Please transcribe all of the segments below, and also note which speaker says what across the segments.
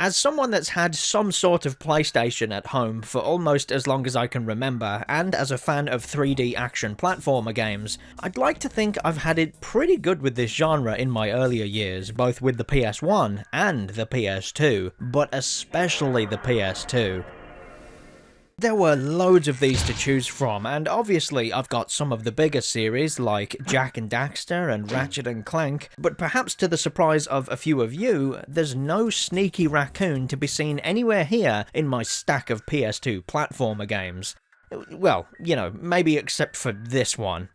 Speaker 1: As someone that's had some sort of PlayStation at home for almost as long as I can remember, and as a fan of 3D action platformer games, I'd like to think I've had it pretty good with this genre in my earlier years, both with the PS1 and the PS2, but especially the PS2. There were loads of these to choose from, and obviously I've got some of the bigger series like Jak and Daxter and Ratchet and Clank, but perhaps to the surprise of a few of you, there's no sneaky raccoon to be seen anywhere here in my stack of PS2 platformer games. Well, you know, maybe except for this one.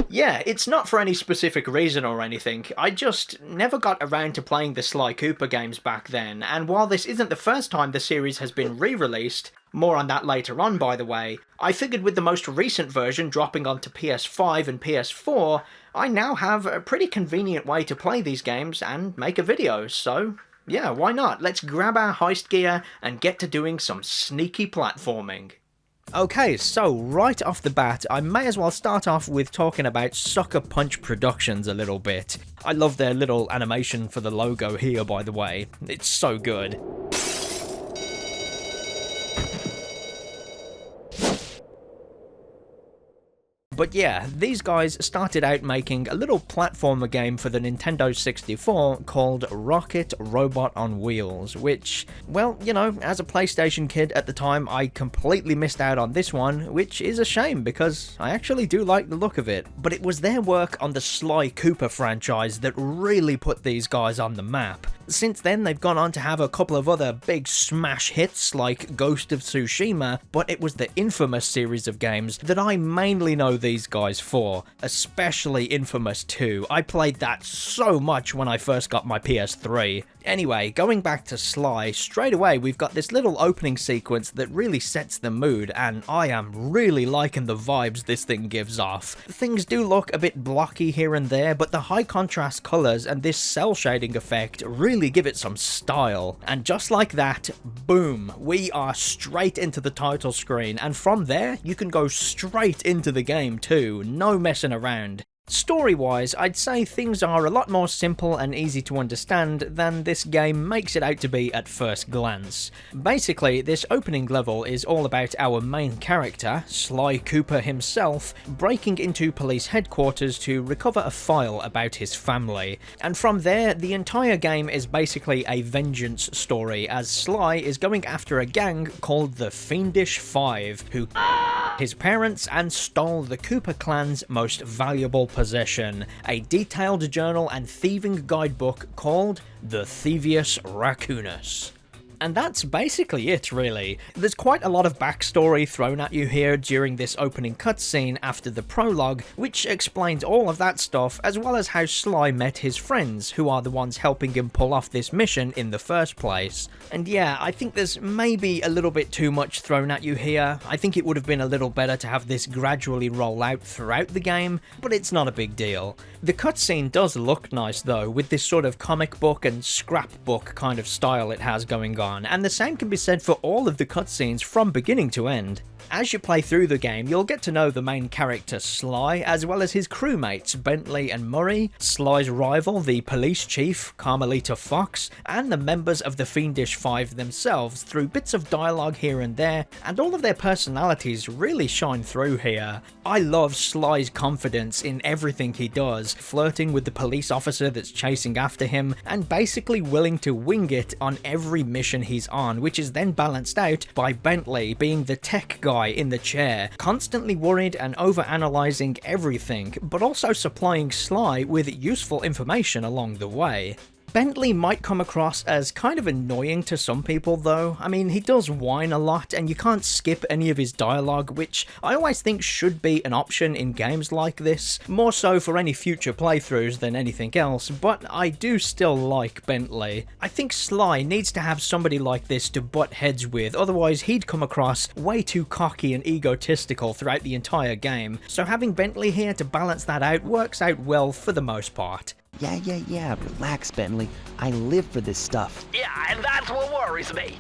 Speaker 1: Yeah, it's not for any specific reason or anything, I just never got around to playing the Sly Cooper games back then, and while this isn't the first time the series has been re-released, more on that later on by the way, I figured with the most recent version dropping onto PS5 and PS4, I now have a pretty convenient way to play these games and make a video, so yeah, why not? Let's grab our heist gear and get to doing some sneaky platforming. Okay, so right off the bat, I may as well start off with talking about Sucker Punch Productions a little bit. I love their little animation for the logo here, by the way. It's so good. But yeah, these guys started out making a little platformer game for the Nintendo 64 called Rocket Robot on Wheels, which, well, you know, as a PlayStation kid at the time, I completely missed out on this one, which is a shame because I actually do like the look of it. But it was their work on the Sly Cooper franchise that really put these guys on the map. Since then, they've gone on to have a couple of other big smash hits like Ghost of Tsushima, but it was the Infamous series of games that I mainly know these guys for, especially Infamous 2. I played that so much when I first got my PS3. Anyway, going back to Sly, straight away we've got this little opening sequence that really sets the mood, and I am really liking the vibes this thing gives off. Things do look a bit blocky here and there, but the high contrast colours and this cell shading effect really give it some style. And just like that, boom, we are straight into the title screen, and from there you can go straight into the game too, no messing around. Story-wise, I'd say things are a lot more simple and easy to understand than this game makes it out to be at first glance. Basically, this opening level is all about our main character, Sly Cooper himself, breaking into police headquarters to recover a file about his family. And from there, the entire game is basically a vengeance story, as Sly is going after a gang called the Fiendish Five, who his parents and stole the Cooper clan's most valuable possession, a detailed journal and thieving guidebook called the Thievius Raccoonus. And that's basically it, really. There's quite a lot of backstory thrown at you here during this opening cutscene after the prologue, which explains all of that stuff, as well as how Sly met his friends, who are the ones helping him pull off this mission in the first place. And yeah, I think there's maybe a little bit too much thrown at you here. I think it would have been a little better to have this gradually roll out throughout the game, but it's not a big deal. The cutscene does look nice though, with this sort of comic book and scrapbook kind of style it has going on. And the same can be said for all of the cutscenes from beginning to end. As you play through the game, you'll get to know the main character Sly, as well as his crewmates Bentley and Murray, Sly's rival the police chief Carmelita Fox, and the members of the Fiendish Five themselves through bits of dialogue here and there, and all of their personalities really shine through here. I love Sly's confidence in everything he does, flirting with the police officer that's chasing after him, and basically willing to wing it on every mission he's on, which is then balanced out by Bentley being the tech guy in the chair, constantly worried and over-analysing everything, but also supplying Sly with useful information along the way. Bentley might come across as kind of annoying to some people though. I mean, he does whine a lot and you can't skip any of his dialogue, which I always think should be an option in games like this, more so for any future playthroughs than anything else, but I do still like Bentley. I think Sly needs to have somebody like this to butt heads with, otherwise he'd come across way too cocky and egotistical throughout the entire game, so having Bentley here to balance that out works out well for the most part.
Speaker 2: Yeah, relax, Bentley. I live for this stuff.
Speaker 3: Yeah, and that's what worries me.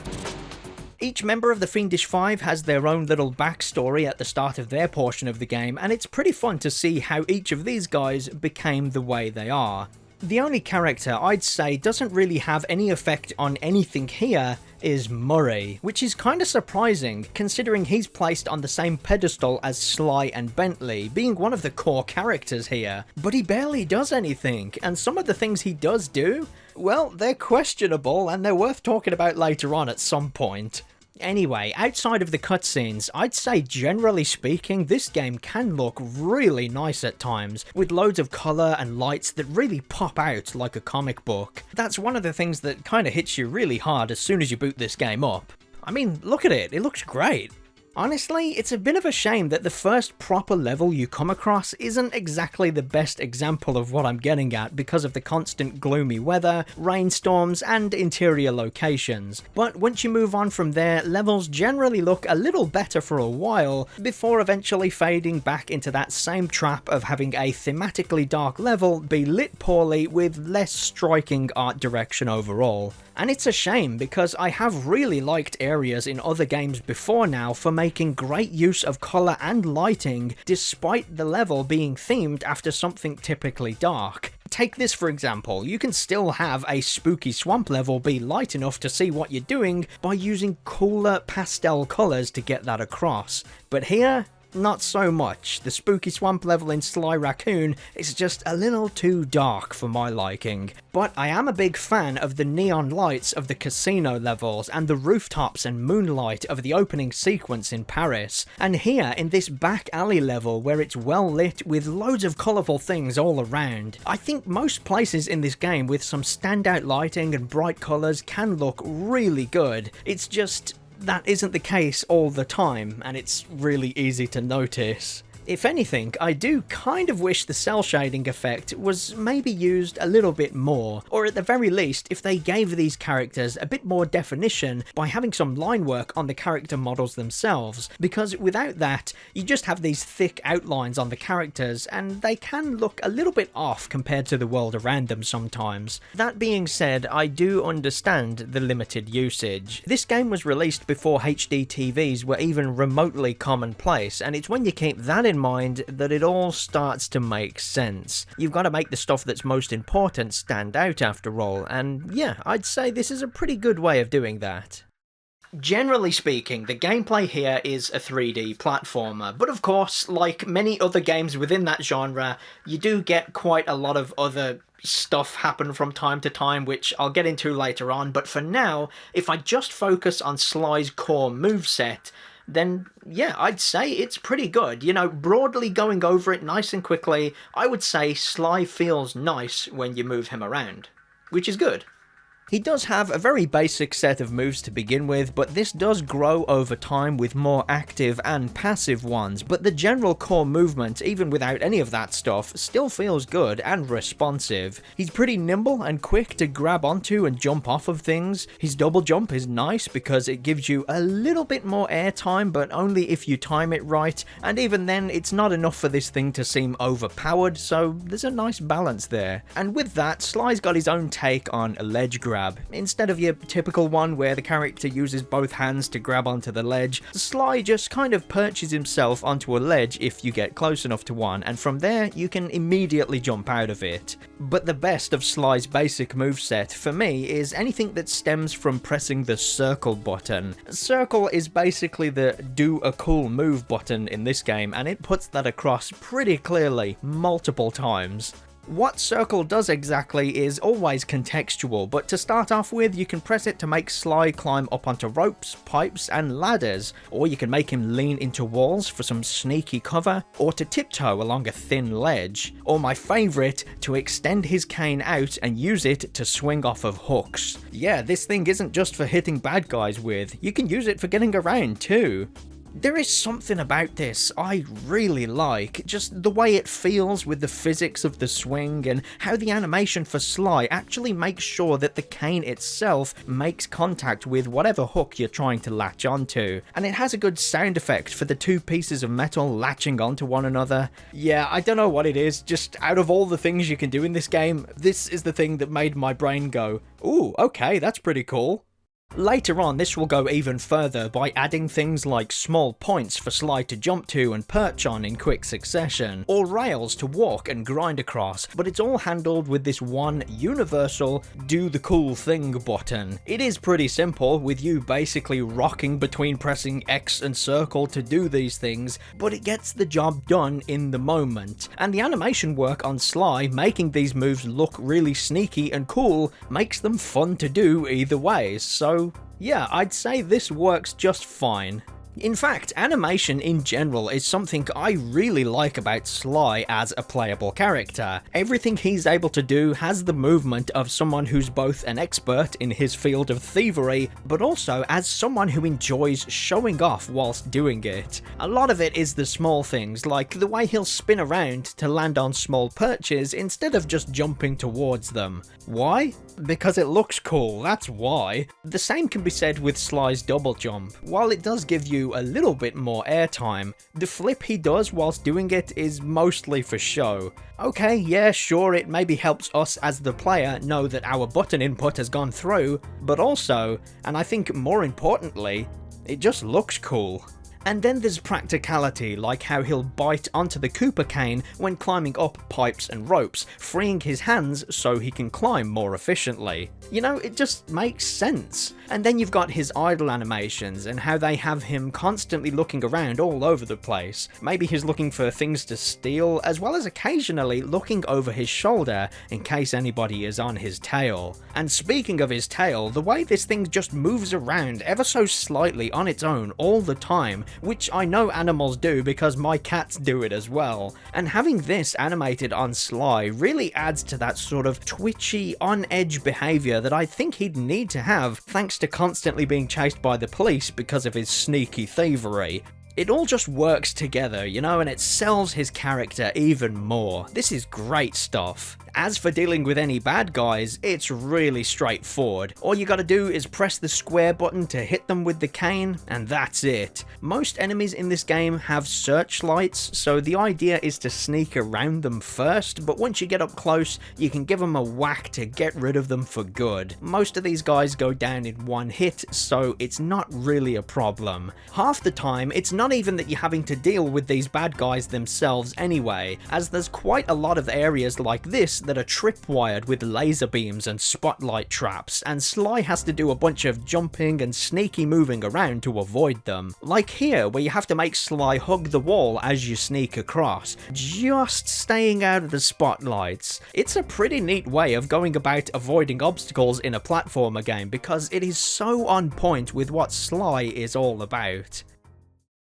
Speaker 1: Each member of the Fiendish Five has their own little backstory at the start of their portion of the game, and it's pretty fun to see how each of these guys became the way they are. The only character I'd say doesn't really have any effect on anything here is Murray, which is kinda surprising considering he's placed on the same pedestal as Sly and Bentley, being one of the core characters here. But he barely does anything, and some of the things he does do, well, they're questionable and they're worth talking about later on at some point. Anyway, outside of the cutscenes, I'd say generally speaking, this game can look really nice at times, with loads of colour and lights that really pop out like a comic book. That's one of the things that kinda hits you really hard as soon as you boot this game up. I mean, look at it looks great. Honestly, it's a bit of a shame that the first proper level you come across isn't exactly the best example of what I'm getting at because of the constant gloomy weather, rainstorms, and interior locations. But once you move on from there, levels generally look a little better for a while, before eventually fading back into that same trap of having a thematically dark level be lit poorly with less striking art direction overall. And it's a shame because I have really liked areas in other games before now for making great use of colour and lighting despite the level being themed after something typically dark. Take this for example, you can still have a spooky swamp level be light enough to see what you're doing by using cooler pastel colours to get that across. But here, not so much. The spooky swamp level in Sly Raccoon is just a little too dark for my liking. But I am a big fan of the neon lights of the casino levels and the rooftops and moonlight of the opening sequence in Paris. And here in this back alley level where it's well lit with loads of colourful things all around. I think most places in this game with some standout lighting and bright colours can look really good. It's just that isn't the case all the time, and it's really easy to notice. If anything, I do kind of wish the cell shading effect was maybe used a little bit more, or at the very least if they gave these characters a bit more definition by having some line work on the character models themselves, because without that you just have these thick outlines on the characters and they can look a little bit off compared to the world around them sometimes. That being said, I do understand the limited usage. This game was released before HD TVs were even remotely commonplace, and it's when you keep that in mind that it all starts to make sense. You've got to make the stuff that's most important stand out after all, and yeah, I'd say this is a pretty good way of doing that. Generally speaking, the gameplay here is a 3D platformer, but of course, like many other games within that genre, you do get quite a lot of other stuff happen from time to time, which I'll get into later on, but for now, if I just focus on Sly's core moveset, then yeah, I'd say it's pretty good. You know, broadly going over it nice and quickly, I would say Sly feels nice when you move him around, which is good. He does have a very basic set of moves to begin with, but this does grow over time with more active and passive ones, but the general core movement, even without any of that stuff, still feels good and responsive. He's pretty nimble and quick to grab onto and jump off of things. His double jump is nice because it gives you a little bit more air time, but only if you time it right, and even then it's not enough for this thing to seem overpowered, so there's a nice balance there. And with that, Sly's got his own take on a ledge grab. Instead of your typical one where the character uses both hands to grab onto the ledge, Sly just kind of perches himself onto a ledge if you get close enough to one, and from there you can immediately jump out of it. But the best of Sly's basic moveset for me is anything that stems from pressing the circle button. Circle is basically the do a cool move button in this game, and it puts that across pretty clearly multiple times. What circle does exactly is always contextual, but to start off with, you can press it to make Sly climb up onto ropes, pipes, and ladders, or you can make him lean into walls for some sneaky cover, or to tiptoe along a thin ledge, or my favourite, to extend his cane out and use it to swing off of hooks. Yeah, this thing isn't just for hitting bad guys with, you can use it for getting around too. There is something about this I really like, just the way it feels with the physics of the swing and how the animation for Sly actually makes sure that the cane itself makes contact with whatever hook you're trying to latch onto, and it has a good sound effect for the two pieces of metal latching onto one another. Yeah, I don't know what it is, just out of all the things you can do in this game, this is the thing that made my brain go, ooh, okay, that's pretty cool. Later on, this will go even further by adding things like small points for Sly to jump to and perch on in quick succession, or rails to walk and grind across, but it's all handled with this one universal do the cool thing button. It is pretty simple, with you basically rocking between pressing X and circle to do these things, but it gets the job done in the moment. And the animation work on Sly making these moves look really sneaky and cool makes them fun to do either way, so yeah, I'd say this works just fine. In fact, animation in general is something I really like about Sly as a playable character. Everything he's able to do has the movement of someone who's both an expert in his field of thievery, but also as someone who enjoys showing off whilst doing it. A lot of it is the small things, like the way he'll spin around to land on small perches instead of just jumping towards them. Why? Because it looks cool, that's why. The same can be said with Sly's double jump. While it does give you a little bit more airtime, the flip he does whilst doing it is mostly for show. Okay, yeah, sure, it maybe helps us as the player know that our button input has gone through, but also, and I think more importantly, it just looks cool. And then there's practicality, like how he'll bite onto the Cooper cane when climbing up pipes and ropes, freeing his hands so he can climb more efficiently. You know, it just makes sense. And then you've got his idle animations and how they have him constantly looking around all over the place. Maybe he's looking for things to steal, as well as occasionally looking over his shoulder in case anybody is on his tail. And speaking of his tail, the way this thing just moves around ever so slightly on its own all the time, which I know animals do because my cats do it as well. And having this animated on Sly really adds to that sort of twitchy, on-edge behaviour that I think he'd need to have thanks to constantly being chased by the police because of his sneaky thievery. It all just works together, you know, and it sells his character even more. This is great stuff. As for dealing with any bad guys, it's really straightforward. All you gotta do is press the square button to hit them with the cane, and that's it. Most enemies in this game have searchlights, so the idea is to sneak around them first, but once you get up close, you can give them a whack to get rid of them for good. Most of these guys go down in one hit, so it's not really a problem. Half the time, it's not even that you're having to deal with these bad guys themselves anyway, as there's quite a lot of areas like this that are tripwired with laser beams and spotlight traps, and Sly has to do a bunch of jumping and sneaky moving around to avoid them. Like here, where you have to make Sly hug the wall as you sneak across, just staying out of the spotlights. It's a pretty neat way of going about avoiding obstacles in a platformer game because it is so on point with what Sly is all about.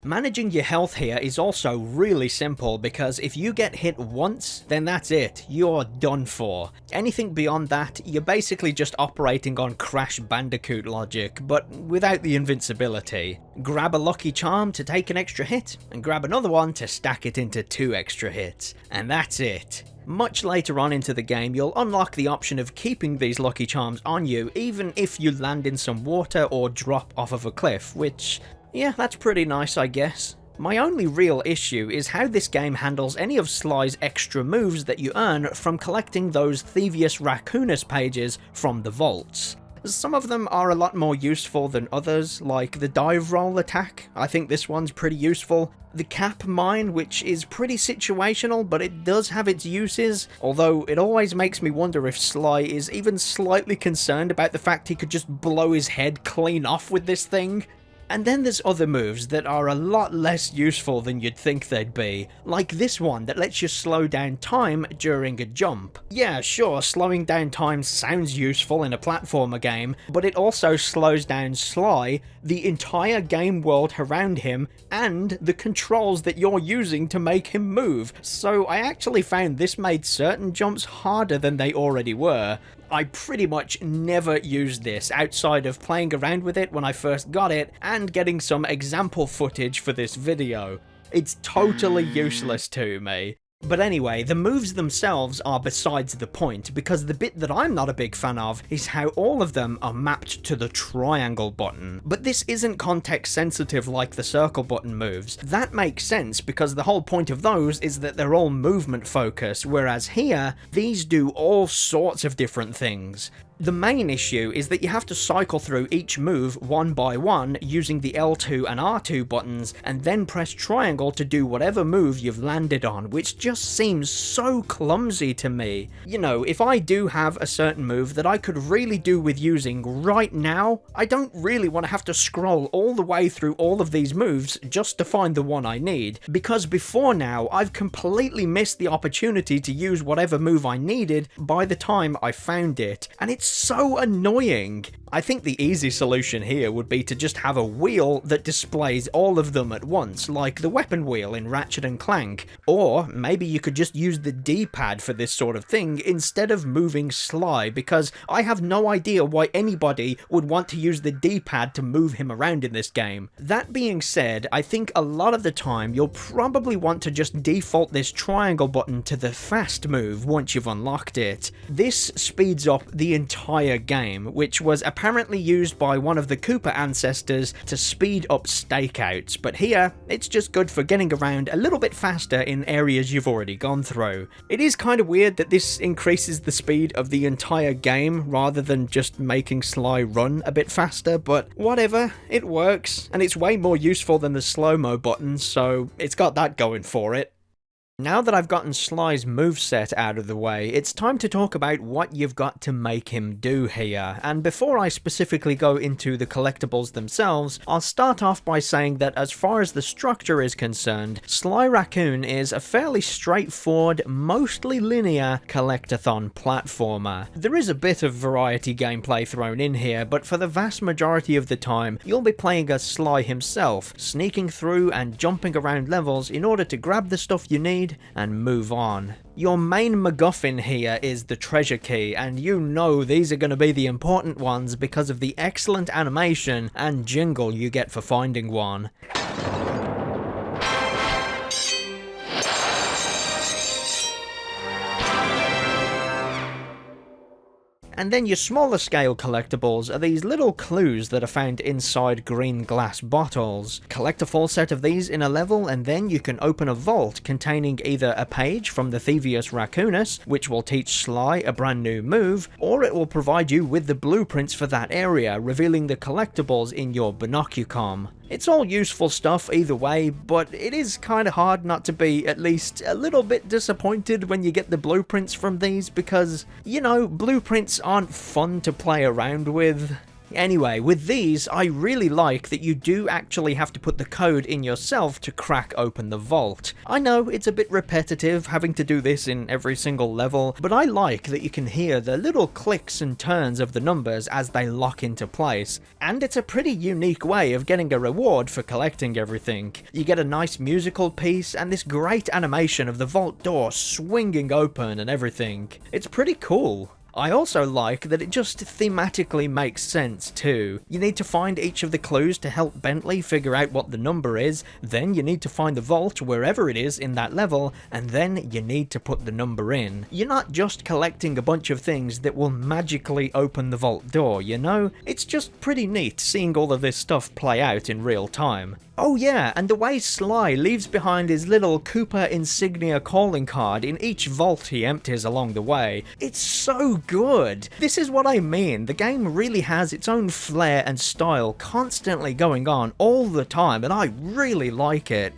Speaker 1: Managing your health here is also really simple because if you get hit once, then that's it, you're done for. Anything beyond that, you're basically just operating on Crash Bandicoot logic, but without the invincibility. Grab a lucky charm to take an extra hit, and grab another one to stack it into 2 extra hits, and that's it. Much later on into the game, you'll unlock the option of keeping these lucky charms on you even if you land in some water or drop off of a cliff, which, yeah, that's pretty nice, I guess. My only real issue is how this game handles any of Sly's extra moves that you earn from collecting those Thievius Raccoonus pages from the vaults. Some of them are a lot more useful than others, like the dive roll attack. I think this one's pretty useful. The cap mine, which is pretty situational, but it does have its uses, although it always makes me wonder if Sly is even slightly concerned about the fact he could just blow his head clean off with this thing. And then there's other moves that are a lot less useful than you'd think they'd be, like this one that lets you slow down time during a jump. Yeah, sure, slowing down time sounds useful in a platformer game, but it also slows down Sly, the entire game world around him, and the controls that you're using to make him move, so I actually found this made certain jumps harder than they already were. I pretty much never used this outside of playing around with it when I first got it and getting some example footage for this video. It's totally useless to me. But anyway, the moves themselves are besides the point, because the bit that I'm not a big fan of is how all of them are mapped to the triangle button. But this isn't context sensitive like the circle button moves. That makes sense because the whole point of those is that they're all movement focused, whereas here, these do all sorts of different things. The main issue is that you have to cycle through each move one by one using the L2 and R2 buttons, and then press triangle to do whatever move you've landed on, which just seems so clumsy to me. You know, if I do have a certain move that I could really do with using right now, I don't really want to have to scroll all the way through all of these moves just to find the one I need, because before now I've completely missed the opportunity to use whatever move I needed by the time I found it, and it's so annoying. I think the easy solution here would be to just have a wheel that displays all of them at once, like the weapon wheel in Ratchet and Clank. Or maybe you could just use the D-pad for this sort of thing instead of moving Sly, because I have no idea why anybody would want to use the D-pad to move him around in this game. That being said, I think a lot of the time you'll probably want to just default this triangle button to the fast move once you've unlocked it. This speeds up the entire game, which was apparently used by one of the Cooper ancestors to speed up stakeouts, but here it's just good for getting around a little bit faster in areas you've already gone through. It is kind of weird that this increases the speed of the entire game rather than just making Sly run a bit faster, but whatever, it works, and it's way more useful than the slow-mo button, so it's got that going for it. Now that I've gotten Sly's moveset out of the way, it's time to talk about what you've got to make him do here, and before I specifically go into the collectibles themselves, I'll start off by saying that as far as the structure is concerned, Sly Raccoon is a fairly straightforward, mostly linear collectathon platformer. There is a bit of variety gameplay thrown in here, but for the vast majority of the time, you'll be playing as Sly himself, sneaking through and jumping around levels in order to grab the stuff you need and move on. Your main MacGuffin here is the treasure key, and you know these are going to be the important ones because of the excellent animation and jingle you get for finding one. And then your smaller scale collectibles are these little clues that are found inside green glass bottles. Collect a full set of these in a level and then you can open a vault containing either a page from the Thievius Raccoonus, which will teach Sly a brand new move, or it will provide you with the blueprints for that area, revealing the collectibles in your binocucom. It's all useful stuff either way, but it is kind of hard not to be at least a little bit disappointed when you get the blueprints from these because, you know, blueprints aren't fun to play around with. Anyway, with these, I really like that you do actually have to put the code in yourself to crack open the vault. I know it's a bit repetitive having to do this in every single level, but I like that you can hear the little clicks and turns of the numbers as they lock into place. And it's a pretty unique way of getting a reward for collecting everything. You get a nice musical piece and this great animation of the vault door swinging open and everything. It's pretty cool. I also like that it just thematically makes sense too. You need to find each of the clues to help Bentley figure out what the number is, then you need to find the vault wherever it is in that level, and then you need to put the number in. You're not just collecting a bunch of things that will magically open the vault door, you know? It's just pretty neat seeing all of this stuff play out in real time. Oh yeah, and the way Sly leaves behind his little Cooper insignia calling card in each vault he empties along the way, it's so good. This is what I mean, the game really has its own flair and style constantly going on all the time, and I really like it.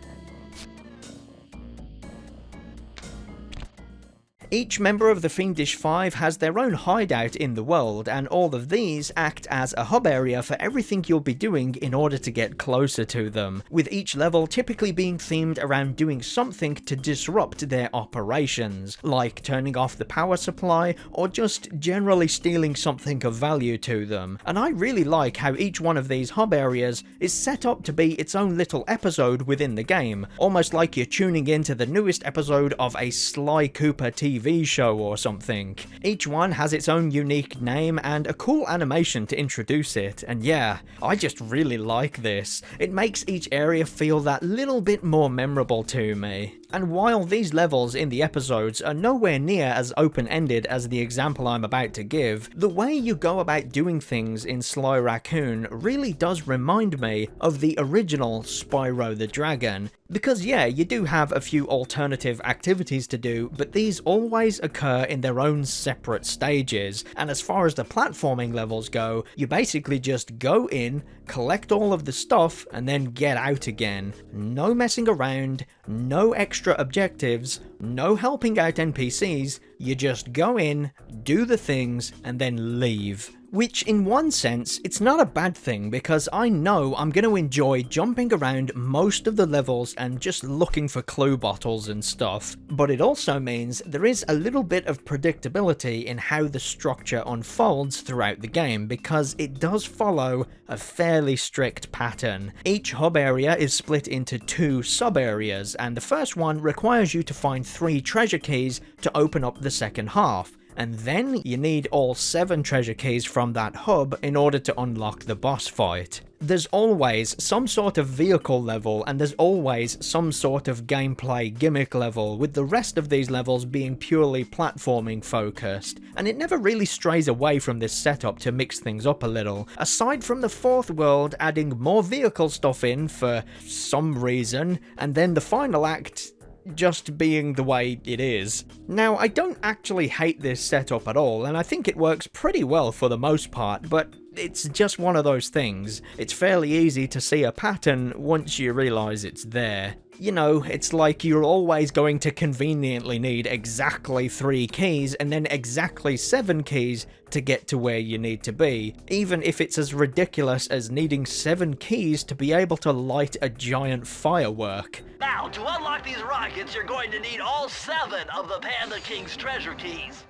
Speaker 1: Each member of the Fiendish Five has their own hideout in the world, and all of these act as a hub area for everything you'll be doing in order to get closer to them, with each level typically being themed around doing something to disrupt their operations, like turning off the power supply, or just generally stealing something of value to them. And I really like how each one of these hub areas is set up to be its own little episode within the game, almost like you're tuning into the newest episode of a Sly Cooper TV show or something. Each one has its own unique name and a cool animation to introduce it, and yeah, I just really like this. It makes each area feel that little bit more memorable to me. And while these levels in the episodes are nowhere near as open-ended as the example I'm about to give, the way you go about doing things in Sly Raccoon really does remind me of the original Spyro the Dragon. Because yeah, you do have a few alternative activities to do, but these always occur in their own separate stages, and as far as the platforming levels go, you basically just go in, collect all of the stuff, and then get out again. No messing around, no extra objectives, no helping out NPCs, you just go in, do the things, and then leave. Which, in one sense, it's not a bad thing, because I know I'm going to enjoy jumping around most of the levels and just looking for clue bottles and stuff, but it also means there is a little bit of predictability in how the structure unfolds throughout the game, because it does follow a fairly strict pattern. Each hub area is split into 2 sub-areas, and the first one requires you to find 3 treasure keys to open up the second half. And then you need all 7 treasure keys from that hub in order to unlock the boss fight. There's always some sort of vehicle level, and there's always some sort of gameplay gimmick level, with the rest of these levels being purely platforming focused. And it never really strays away from this setup to mix things up a little, aside from the 4th world adding more vehicle stuff in for some reason, and then the final act just being the way it is. Now, I don't actually hate this setup at all, and I think it works pretty well for the most part, but it's just one of those things. It's fairly easy to see a pattern once you realise it's there. You know, it's like you're always going to conveniently need exactly 3 keys and then exactly 7 keys to get to where you need to be, even if it's as ridiculous as needing 7 keys to be able to light a giant firework.
Speaker 3: Now, to unlock these rockets, you're going to need all 7 of the Panda King's treasure keys.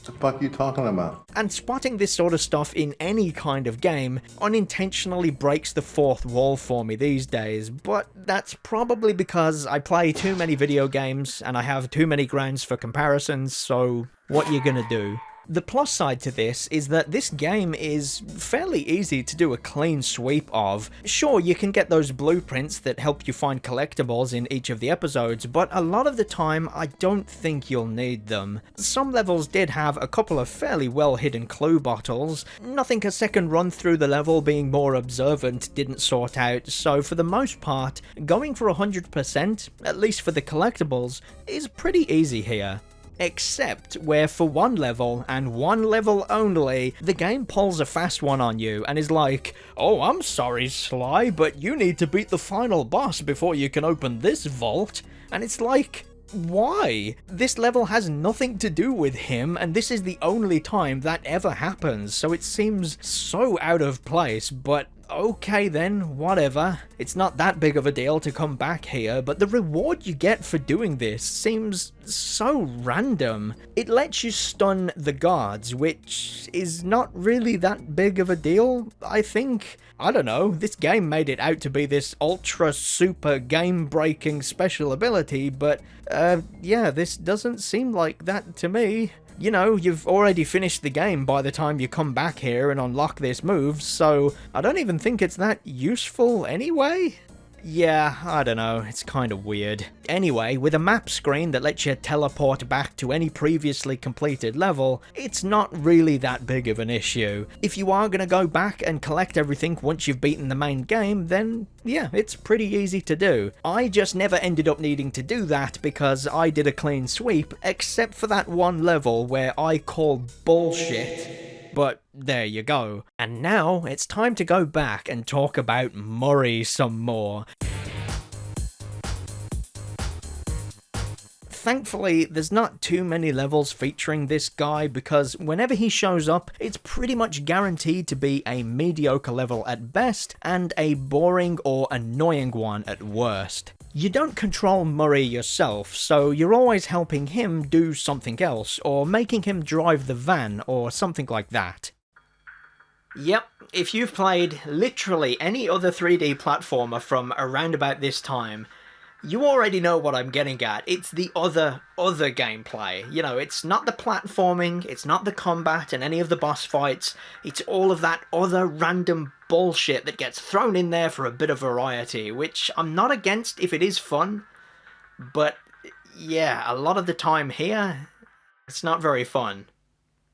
Speaker 4: What the fuck are you talking about?
Speaker 1: And spotting this sort of stuff in any kind of game unintentionally breaks the 4th wall for me these days, but that's probably because I play too many video games and I have too many grounds for comparisons, so what you gonna do? The plus side to this is that this game is fairly easy to do a clean sweep of. Sure, you can get those blueprints that help you find collectibles in each of the episodes, but a lot of the time I don't think you'll need them. Some levels did have a couple of fairly well hidden clue bottles, nothing a second run through the level being more observant didn't sort out, so for the most part, going for 100%, at least for the collectibles, is pretty easy here. Except where for one level, and one level only, the game pulls a fast one on you and is like, "Oh, I'm sorry, Sly, but you need to beat the final boss before you can open this vault." And it's like, why? This level has nothing to do with him, and this is the only time that ever happens, so it seems so out of place, but okay then, whatever. It's not that big of a deal to come back here, but the reward you get for doing this seems so random. It lets you stun the guards, which is not really that big of a deal, I think. I don't know, this game made it out to be this ultra super game-breaking special ability, but yeah, this doesn't seem like that to me. You know, you've already finished the game by the time you come back here and unlock this move, so I don't even think it's that useful anyway? Yeah, I don't know, it's kind of weird. Anyway, with a map screen that lets you teleport back to any previously completed level, it's not really that big of an issue. If you are going to go back and collect everything once you've beaten the main game, then yeah, it's pretty easy to do. I just never ended up needing to do that because I did a clean sweep, except for that one level where I call bullshit. But there you go. And now it's time to go back and talk about Murray some more. Thankfully, there's not too many levels featuring this guy because whenever he shows up, it's pretty much guaranteed to be a mediocre level at best and a boring or annoying one at worst. You don't control Murray yourself, so you're always helping him do something else, or making him drive the van, or something like that. Yep, if you've played literally any other 3D platformer from around about this time, You already know what I'm getting at. It's the other gameplay. You know, it's not the platforming, it's not the combat and any of the boss fights. It's all of that other random bullshit that gets thrown in there for a bit of variety, which I'm not against if it is fun. But yeah, a lot of the time here, it's not very fun.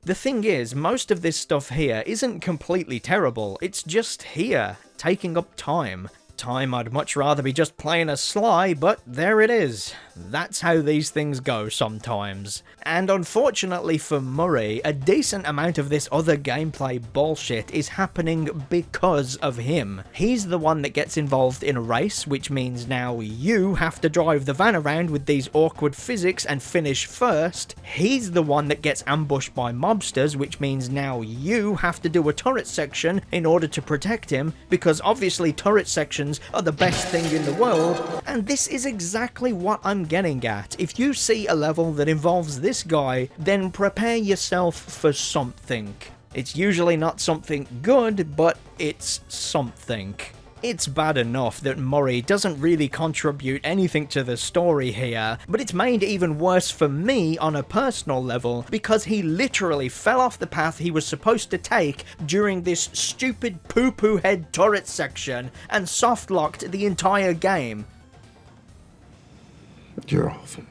Speaker 1: The thing is, most of this stuff here isn't completely terrible, it's just here, taking up time. Time I'd much rather be just playing as Sly, but there it is. That's how these things go sometimes. And unfortunately for Murray, a decent amount of this other gameplay bullshit is happening because of him. He's the one that gets involved in a race, which means now you have to drive the van around with these awkward physics and finish first. He's the one that gets ambushed by mobsters, which means now you have to do a turret section in order to protect him, because obviously turret sections are the best thing in the world, and this is exactly what I'm getting at. If you see a level that involves this guy, then prepare yourself for something. It's usually not something good, but it's something. It's bad enough that Murray doesn't really contribute anything to the story here, but it's made even worse for me on a personal level because he literally fell off the path he was supposed to take during this stupid poo-poo head turret section and soft-locked the entire game.
Speaker 4: You're awful.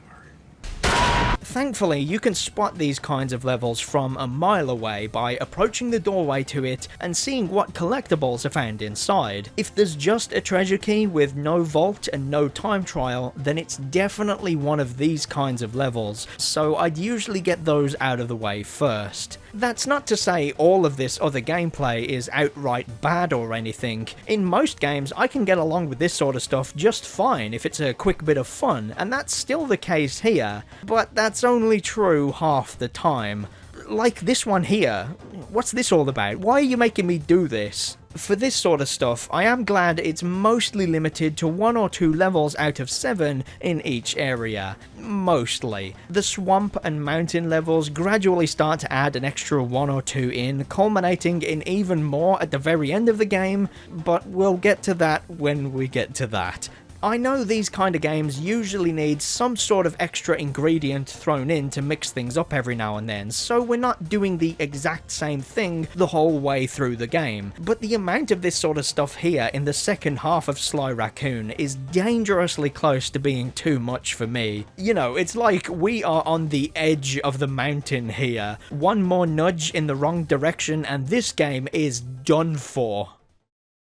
Speaker 1: Thankfully, you can spot these kinds of levels from a mile away by approaching the doorway to it and seeing what collectibles are found inside. If there's just a treasure key with no vault and no time trial, then it's definitely one of these kinds of levels, so I'd usually get those out of the way first. That's not to say all of this other gameplay is outright bad or anything. In most games, I can get along with this sort of stuff just fine if it's a quick bit of fun, and that's still the case here, but that's only true half the time. Like this one here. What's this all about? Why are you making me do this? For this sort of stuff, I am glad it's mostly limited to 1 or 2 levels out of 7 in each area. Mostly. The swamp and mountain levels gradually start to add an extra 1 or 2 in, culminating in even more at the very end of the game, but we'll get to that when we get to that. I know these kind of games usually need some sort of extra ingredient thrown in to mix things up every now and then, so we're not doing the exact same thing the whole way through the game. But the amount of this sort of stuff here in the second half of Sly Raccoon is dangerously close to being too much for me. You know, it's like we are on the edge of the mountain here. One more nudge in the wrong direction and this game is done for.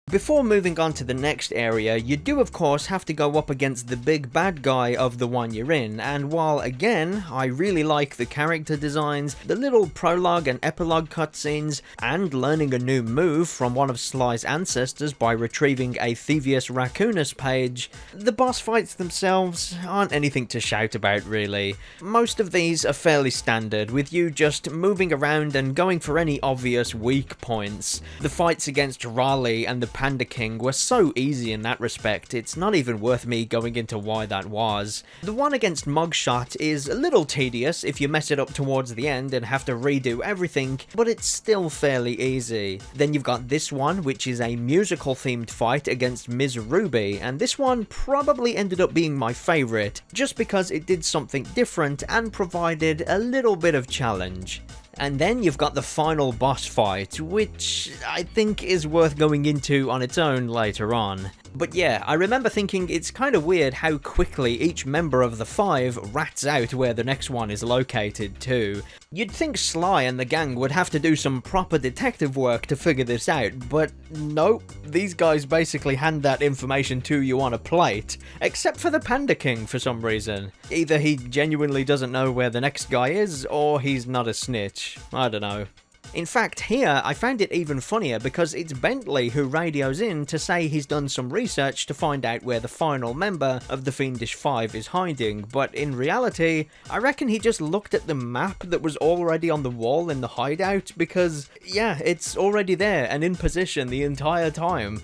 Speaker 1: Before moving on to the next area, you do of course have to go up against the big bad guy of the one you're in, and while again, I really like the character designs, the little prologue and epilogue cutscenes, and learning a new move from one of Sly's ancestors by retrieving a Thievius Raccoonus page, the boss fights themselves aren't anything to shout about really. Most of these are fairly standard, with you just moving around and going for any obvious weak points. The fights against Raleigh and the Panda King were so easy in that respect, it's not even worth me going into why that was. The one against Mugshot is a little tedious if you mess it up towards the end and have to redo everything, but it's still fairly easy. Then you've got this one, which is a musical themed fight against Ms. Ruby, and this one probably ended up being my favourite, just because it did something different and provided a little bit of challenge. And then you've got the final boss fight, which I think is worth going into on its own later on. But yeah, I remember thinking it's kind of weird how quickly each member of the 5 rats out where the next one is located too. You'd think Sly and the gang would have to do some proper detective work to figure this out, but nope, these guys basically hand that information to you on a plate, except for the Panda King for some reason. Either he genuinely doesn't know where the next guy is, or he's not a snitch. I don't know. In fact, here I found it even funnier because it's Bentley who radios in to say he's done some research to find out where the final member of the Fiendish Five is hiding, but in reality, I reckon he just looked at the map that was already on the wall in the hideout because, yeah, it's already there and in position the entire time.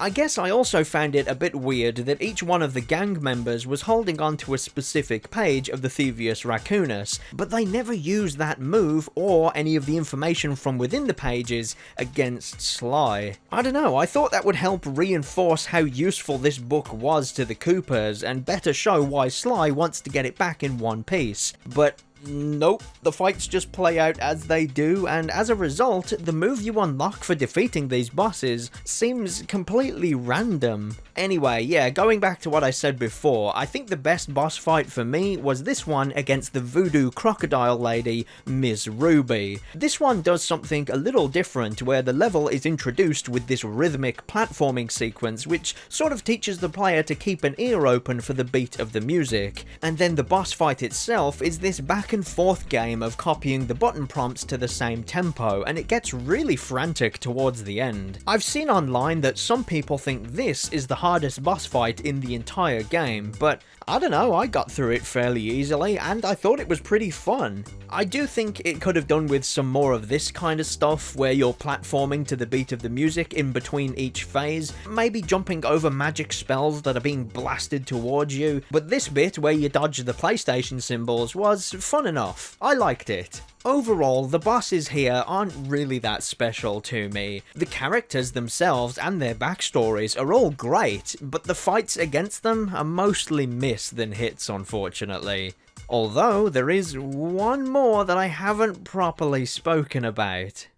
Speaker 1: I guess I also found it a bit weird that each one of the gang members was holding on to a specific page of the Thievius Raccoonus, but they never used that move or any of the information from within the pages against Sly. I don't know, I thought that would help reinforce how useful this book was to the Coopers and better show why Sly wants to get it back in one piece. But nope, the fights just play out as they do, and as a result, the move you unlock for defeating these bosses seems completely random. Anyway, yeah, going back to what I said before, I think the best boss fight for me was this one against the voodoo crocodile lady, Miss Ruby. This one does something a little different, where the level is introduced with this rhythmic platforming sequence, which sort of teaches the player to keep an ear open for the beat of the music. And then the boss fight itself is this back and forth game of copying the button prompts to the same tempo, and it gets really frantic towards the end. I've seen online that some people think this is the hardest boss fight in the entire game, but I don't know, I got through it fairly easily and I thought it was pretty fun. I do think it could have done with some more of this kind of stuff, where you're platforming to the beat of the music in between each phase, maybe jumping over magic spells that are being blasted towards you, but this bit where you dodge the PlayStation symbols was fun enough. I liked it. Overall, the bosses here aren't really that special to me. The characters themselves and their backstories are all great, but the fights against them are mostly miss than hits, unfortunately. Although, there is one more that I haven't properly spoken about.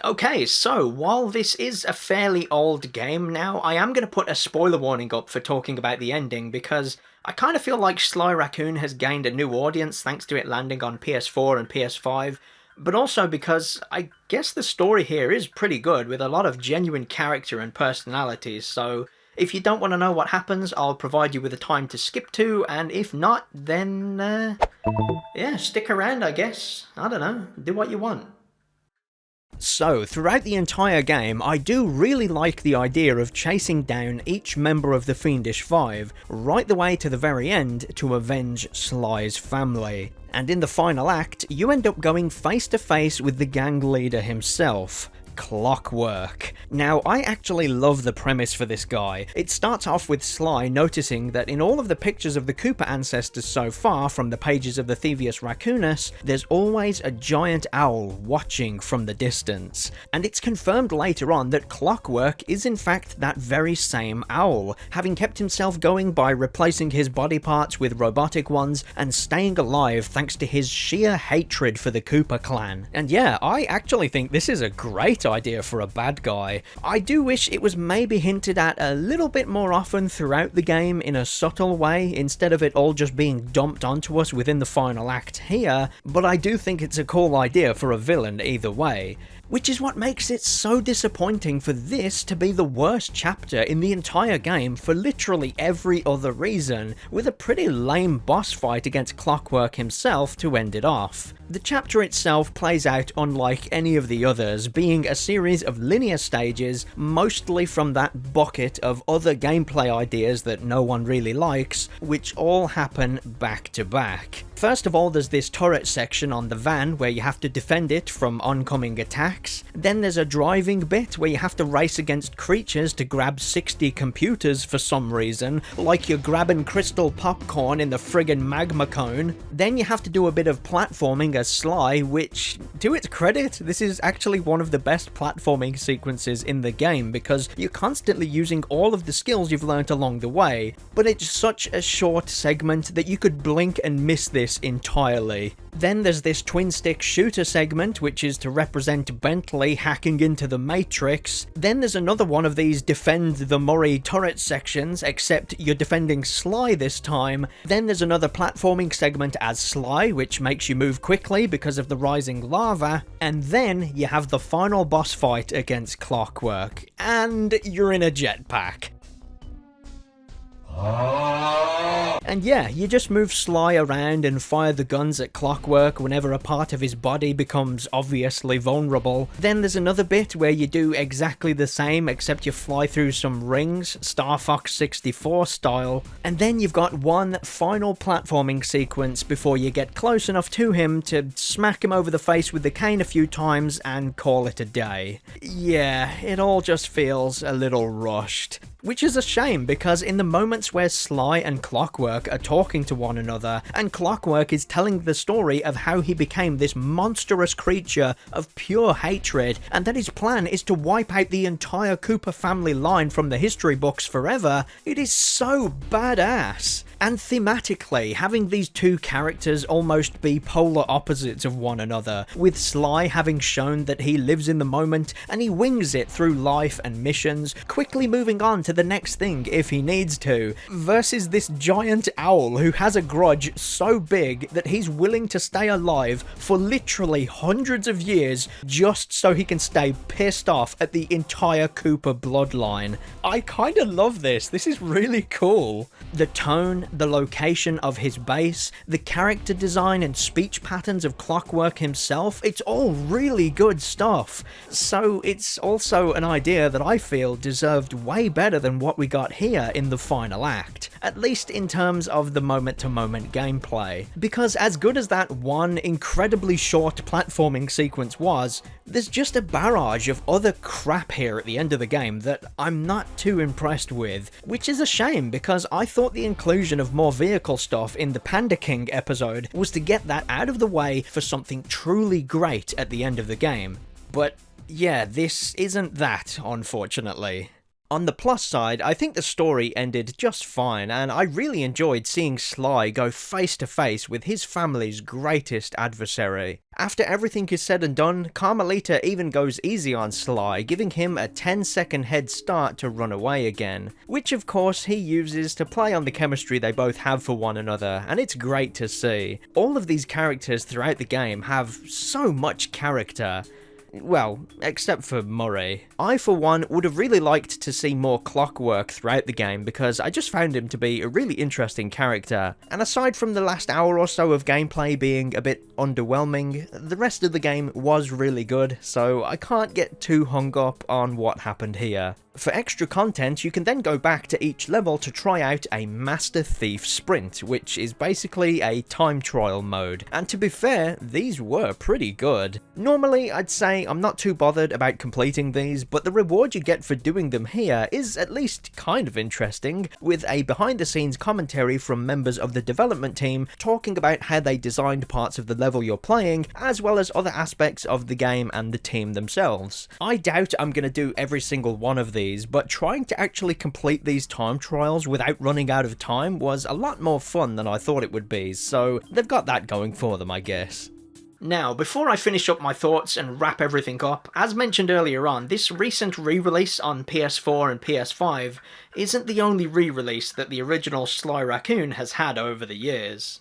Speaker 1: Okay, so while this is a fairly old game now, I am going to put a spoiler warning up for talking about the ending, because I kind of feel like Sly Raccoon has gained a new audience thanks to it landing on PS4 and PS5, but also because I guess the story here is pretty good, with a lot of genuine character and personalities, so if you don't want to know what happens, I'll provide you with a time to skip to, and if not, then, yeah, stick around, I guess. I don't know, do what you want. So, throughout the entire game, I do really like the idea of chasing down each member of the Fiendish Five, right the way to the very end to avenge Sly's family. And in the final act, you end up going face to face with the gang leader himself, Clockwork. Now, I actually love the premise for this guy. It starts off with Sly noticing that in all of the pictures of the Cooper ancestors so far from the pages of the Thievius Raccoonus, there's always a giant owl watching from the distance. And it's confirmed later on that Clockwork is in fact that very same owl, having kept himself going by replacing his body parts with robotic ones and staying alive thanks to his sheer hatred for the Cooper clan. And yeah, I actually think this is a great idea for a bad guy. I do wish it was maybe hinted at a little bit more often throughout the game in a subtle way, instead of it all just being dumped onto us within the final act here, but I do think it's a cool idea for a villain either way. Which is what makes it so disappointing for this to be the worst chapter in the entire game for literally every other reason, with a pretty lame boss fight against Clockwork himself to end it off. The chapter itself plays out unlike any of the others, being a series of linear stages, mostly from that bucket of other gameplay ideas that no one really likes, which all happen back to back. First of all, there's this turret section on the van where you have to defend it from oncoming attacks. Then there's a driving bit where you have to race against creatures to grab 60 computers for some reason, like you're grabbing crystal popcorn in the friggin' magma cone. Then you have to do a bit of platforming as Sly, which, to its credit, this is actually one of the best platforming sequences in the game, because you're constantly using all of the skills you've learnt along the way, but it's such a short segment that you could blink and miss this entirely. Then there's this twin stick shooter segment, which is to represent Bentley hacking into the Matrix. Then there's another one of these defend the Murray turret sections, except you're defending Sly this time. Then there's another platforming segment as Sly, which makes you move quickly because of the rising lava. And then you have the final boss fight against Clockwork, and you're in a jetpack. And yeah, you just move Sly around and fire the guns at Clockwork whenever a part of his body becomes obviously vulnerable. Then there's another bit where you do exactly the same except you fly through some rings, Star Fox 64 style. And then you've got one final platforming sequence before you get close enough to him to smack him over the face with the cane a few times and call it a day. Yeah, it all just feels a little rushed. Which is a shame, because in the moments where Sly and Clockwork are talking to one another, and Clockwork is telling the story of how he became this monstrous creature of pure hatred, and that his plan is to wipe out the entire Cooper family line from the history books forever, it is so badass. And thematically, having these two characters almost be polar opposites of one another, with Sly having shown that he lives in the moment and he wings it through life and missions, quickly moving on to the next thing if he needs to, versus this giant owl who has a grudge so big that he's willing to stay alive for literally hundreds of years just so he can stay pissed off at the entire Cooper bloodline. I kinda love this. This is really cool. The tone, the location of his base, the character design and speech patterns of Clockwork himself, it's all really good stuff. So it's also an idea that I feel deserved way better than what we got here in the final act, at least in terms of the moment-to-moment gameplay. Because as good as that one incredibly short platforming sequence was, there's just a barrage of other crap here at the end of the game that I'm not too impressed with, which is a shame because I thought the inclusion of more vehicle stuff in the Panda King episode was to get that out of the way for something truly great at the end of the game. But yeah, this isn't that, unfortunately. On the plus side, I think the story ended just fine, and I really enjoyed seeing Sly go face to face with his family's greatest adversary. After everything is said and done, Carmelita even goes easy on Sly, giving him a 10-second head start to run away again, which of course he uses to play on the chemistry they both have for one another, and it's great to see. All of these characters throughout the game have so much character. Well, except for Murray. I, for one, would have really liked to see more Clockwork throughout the game because I just found him to be a really interesting character. And aside from the last hour or so of gameplay being a bit underwhelming, the rest of the game was really good, so I can't get too hung up on what happened here. For extra content, you can then go back to each level to try out a Master Thief Sprint, which is basically a time trial mode, and to be fair, these were pretty good. Normally, I'd say I'm not too bothered about completing these, but the reward you get for doing them here is at least kind of interesting, with a behind-the-scenes commentary from members of the development team talking about how they designed parts of the level you're playing, as well as other aspects of the game and the team themselves. I doubt I'm going to do every single one of these, but trying to actually complete these time trials without running out of time was a lot more fun than I thought it would be, so they've got that going for them, I guess. Now, before I finish up my thoughts and wrap everything up, as mentioned earlier on, this recent re-release on PS4 and PS5 isn't the only re-release that the original Sly Raccoon has had over the years.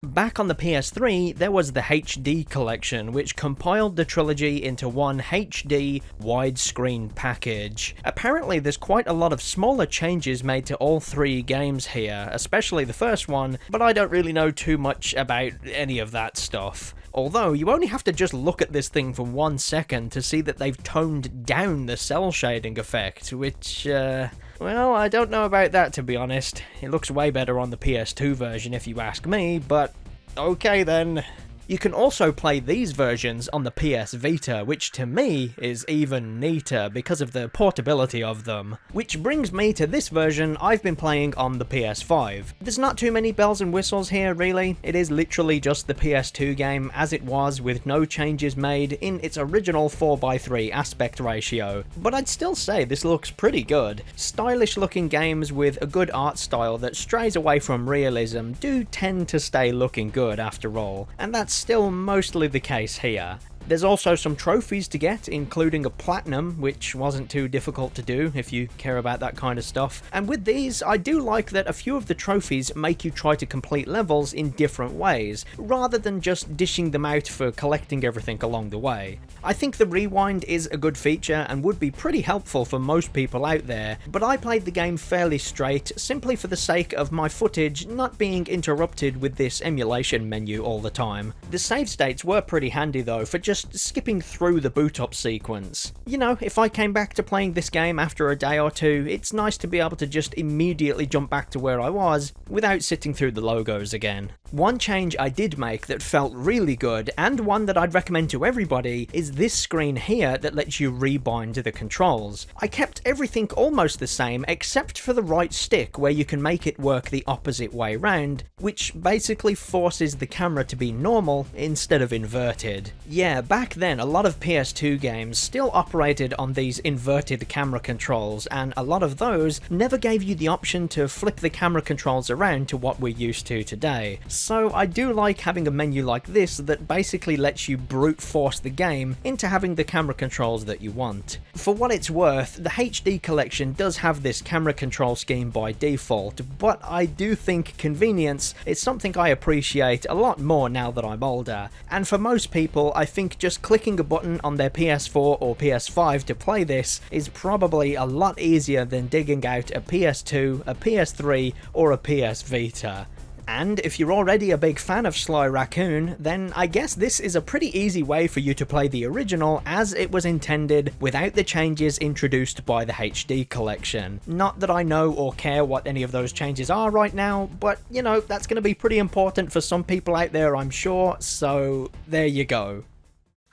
Speaker 1: Back on the PS3, there was the HD collection, which compiled the trilogy into one HD widescreen package. Apparently there's quite a lot of smaller changes made to all three games here, especially the first one, but I don't really know too much about any of that stuff. Although, you only have to just look at this thing for 1 second to see that they've toned down the cell shading effect, which, well, I don't know about that, to be honest. It looks way better on the PS2 version if you ask me, but okay then. You can also play these versions on the PS Vita, which to me is even neater because of the portability of them. Which brings me to this version I've been playing on the PS5. There's not too many bells and whistles here really, it is literally just the PS2 game as it was with no changes made in its original 4:3 aspect ratio. But I'd still say this looks pretty good. Stylish looking games with a good art style that strays away from realism do tend to stay looking good after all, and that's still mostly the case here. There's also some trophies to get, including a platinum, which wasn't too difficult to do if you care about that kind of stuff. And with these, I do like that a few of the trophies make you try to complete levels in different ways, rather than just dishing them out for collecting everything along the way. I think the rewind is a good feature and would be pretty helpful for most people out there, but I played the game fairly straight, simply for the sake of my footage not being interrupted with this emulation menu all the time. The save states were pretty handy though, for just skipping through the boot up sequence. You know, if I came back to playing this game after a day or two, it's nice to be able to just immediately jump back to where I was without sitting through the logos again. One change I did make that felt really good, and one that I'd recommend to everybody, is this screen here that lets you rebind the controls. I kept everything almost the same except for the right stick, where you can make it work the opposite way round, which basically forces the camera to be normal instead of inverted. Yeah, back then a lot of PS2 games still operated on these inverted camera controls, and a lot of those never gave you the option to flip the camera controls around to what we're used to today. So I do like having a menu like this that basically lets you brute force the game into having the camera controls that you want. For what it's worth, the HD collection does have this camera control scheme by default, but I do think convenience is something I appreciate a lot more now that I'm older, and for most people I think just clicking a button on their PS4 or PS5 to play this is probably a lot easier than digging out a PS2, a PS3 or a PS Vita. And if you're already a big fan of Sly Raccoon, then I guess this is a pretty easy way for you to play the original as it was intended without the changes introduced by the HD collection. Not that I know or care what any of those changes are right now, but you know, that's going to be pretty important for some people out there I'm sure, so there you go.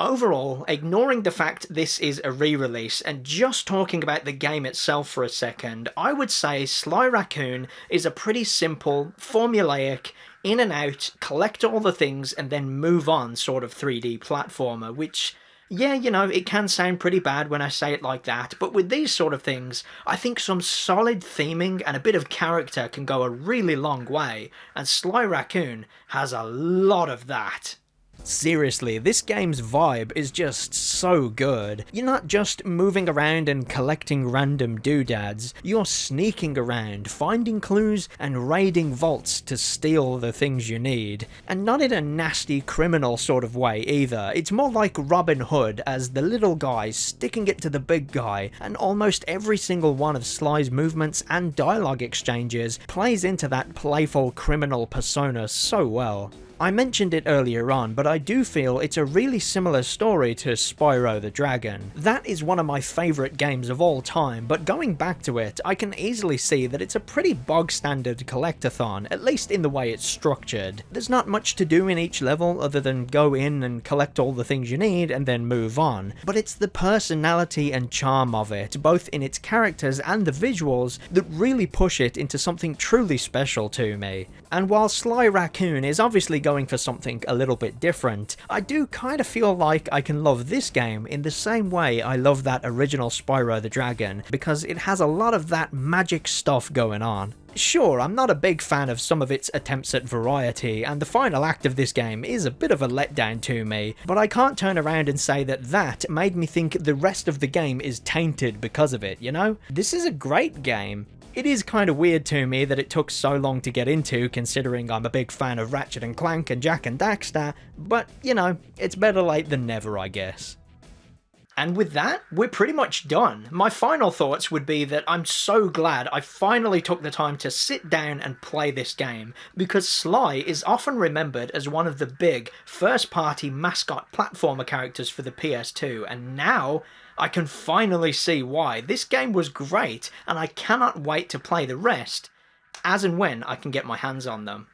Speaker 1: Overall, ignoring the fact this is a re-release and just talking about the game itself for a second, I would say Sly Raccoon is a pretty simple, formulaic, in and out, collect all the things and then move on sort of 3D platformer, which, yeah, you know, it can sound pretty bad when I say it like that, but with these sort of things, I think some solid theming and a bit of character can go a really long way, and Sly Raccoon has a lot of that. Seriously, this game's vibe is just so good. You're not just moving around and collecting random doodads, you're sneaking around, finding clues and raiding vaults to steal the things you need. And not in a nasty criminal sort of way either, it's more like Robin Hood as the little guy sticking it to the big guy, and almost every single one of Sly's movements and dialogue exchanges plays into that playful criminal persona so well. I mentioned it earlier on, but I do feel it's a really similar story to Spyro the Dragon. That is one of my favourite games of all time, but going back to it, I can easily see that it's a pretty bog-standard collectathon, at least in the way it's structured. There's not much to do in each level other than go in and collect all the things you need and then move on, but it's the personality and charm of it, both in its characters and the visuals, that really push it into something truly special to me. And while Sly Raccoon is obviously going for something a little bit different, I do kind of feel like I can love this game in the same way I love that original Spyro the Dragon, because it has a lot of that magic stuff going on. Sure, I'm not a big fan of some of its attempts at variety, and the final act of this game is a bit of a letdown to me, but I can't turn around and say that made me think the rest of the game is tainted because of it, you know? This is a great game. It is kind of weird to me that it took so long to get into, considering I'm a big fan of Ratchet and Clank and Jak and Daxter, but, you know, it's better late than never, I guess. And with that, we're pretty much done. My final thoughts would be that I'm so glad I finally took the time to sit down and play this game, because Sly is often remembered as one of the big, first-party mascot platformer characters for the PS2, and now I can finally see why. This game was great, and I cannot wait to play the rest, as and when I can get my hands on them.